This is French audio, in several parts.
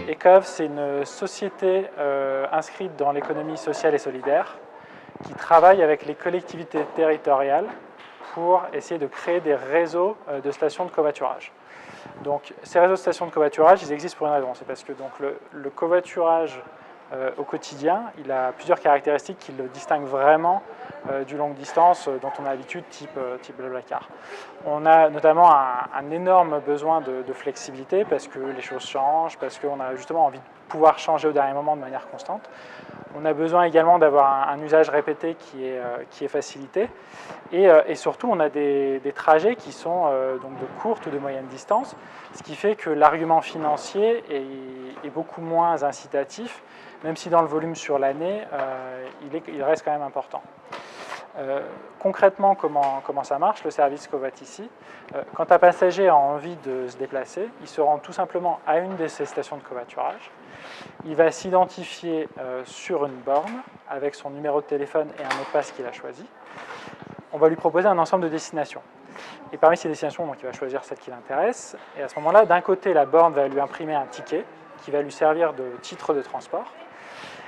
ECOV, c'est une société inscrite dans l'économie sociale et solidaire qui travaille avec les collectivités territoriales pour essayer de créer des réseaux de stations de covoiturage. Donc, ces réseaux de stations de covoiturage, ils existent pour une raison. C'est parce que donc, le covoiturage au quotidien, il a plusieurs caractéristiques qui le distinguent vraiment du longue distance dont on a l'habitude, type Blablacar. On a notamment un énorme besoin de flexibilité parce que les choses changent, parce qu'on a justement envie de pouvoir changer au dernier moment de manière constante. On a besoin également d'avoir un usage répété qui est facilité. Et surtout, on a des trajets qui sont donc de courte ou de moyenne distance, ce qui fait que l'argument financier est beaucoup moins incitatif, même si dans le volume sur l'année, il reste quand même important. Concrètement, comment ça marche, le service Covat ici? Quand un passager a envie de se déplacer, il se rend tout simplement à une de ces stations de covoiturage. Il va s'identifier sur une borne avec son numéro de téléphone et un mot de passe qu'il a choisi. On va lui proposer un ensemble de destinations. Et parmi ces destinations, donc, il va choisir celle qui l'intéresse. Et à ce moment-là, d'un côté, la borne va lui imprimer un ticket qui va lui servir de titre de transport.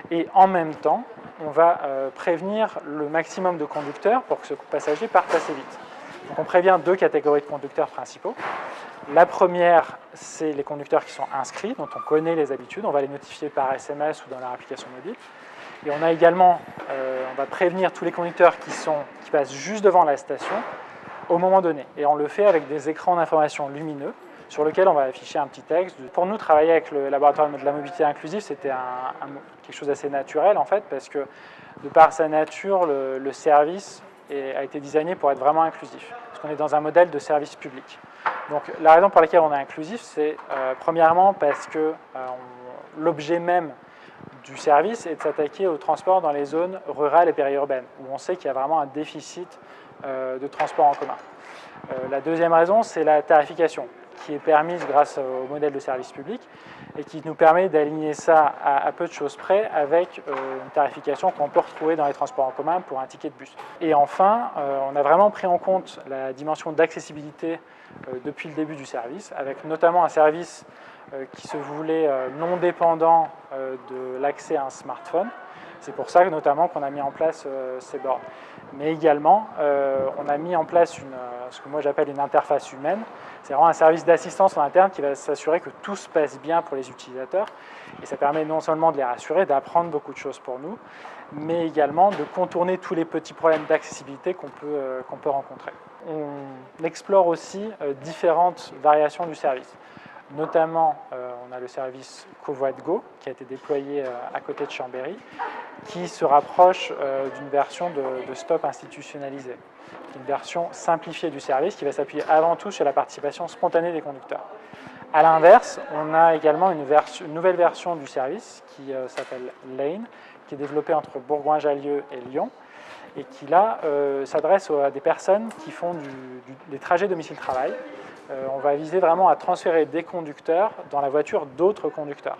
Et en même temps, on va prévenir le maximum de conducteurs pour que ce passager parte assez vite. Donc on prévient deux catégories de conducteurs principaux. La première, c'est les conducteurs qui sont inscrits, dont on connaît les habitudes. On va les notifier par SMS ou dans leur application mobile. Et on a également, on va prévenir tous les conducteurs qui passent juste devant la station au moment donné. Et on le fait avec des écrans d'information lumineux sur lesquels on va afficher un petit texte. Pour nous, travailler avec le laboratoire de la mobilité inclusive, c'était quelque chose d'assez naturel en fait, parce que de par sa nature, le service a été designé pour être vraiment inclusif, parce qu'on est dans un modèle de service public. Donc la raison pour laquelle on est inclusif, c'est premièrement parce que l'objet même du service est de s'attaquer au transport dans les zones rurales et périurbaines, où on sait qu'il y a vraiment un déficit de transport en commun. La deuxième raison, c'est la tarification, qui est permise grâce au modèle de service public et qui nous permet d'aligner ça à peu de choses près avec une tarification qu'on peut retrouver dans les transports en commun pour un ticket de bus. Et enfin, on a vraiment pris en compte la dimension d'accessibilité depuis le début du service, avec notamment un service qui se voulait non dépendant de l'accès à un smartphone. C'est pour ça notamment qu'on a mis en place ces bornes. Mais également, on a mis en place ce que moi j'appelle une interface humaine. C'est vraiment un service d'assistance en interne qui va s'assurer que tout se passe bien pour les utilisateurs. Et ça permet non seulement de les rassurer, d'apprendre beaucoup de choses pour nous, mais également de contourner tous les petits problèmes d'accessibilité qu'on peut rencontrer. On explore aussi différentes variations du service. Notamment, on a le service Covoit-Go qui a été déployé à côté de Chambéry, qui se rapproche d'une version de stop institutionnalisé, une version simplifiée du service qui va s'appuyer avant tout sur la participation spontanée des conducteurs. A l'inverse, on a également une nouvelle version du service qui s'appelle Lane, qui est développée entre Bourgoin-Jallieu et Lyon, et qui là s'adresse à des personnes qui font des trajets domicile-travail. On va viser vraiment à transférer des conducteurs dans la voiture d'autres conducteurs.